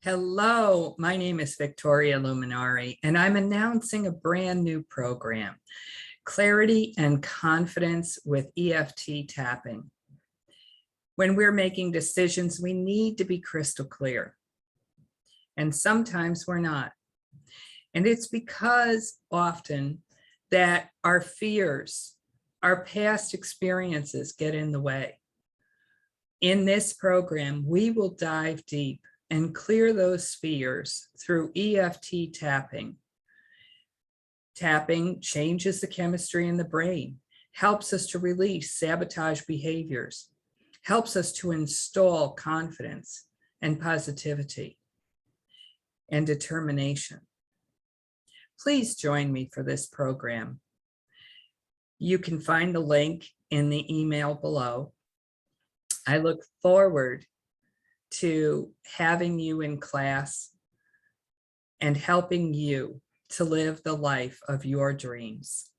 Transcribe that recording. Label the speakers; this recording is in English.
Speaker 1: Hello, my name is Victoria Luminari, and I'm announcing a brand new program, Clarity and Confidence with EFT Tapping. When we're making decisions, we need to be crystal clear, and sometimes we're not. And it's because often that our fears, our past experiences get in the way. In this program, we will dive deep and clear those fears through EFT tapping. Tapping changes the chemistry in the brain, helps us to release sabotage behaviors, helps us to install confidence and positivity and determination. Please join me for this program. You can find the link in the email below. I look forward to having you in class and helping you to live the life of your dreams.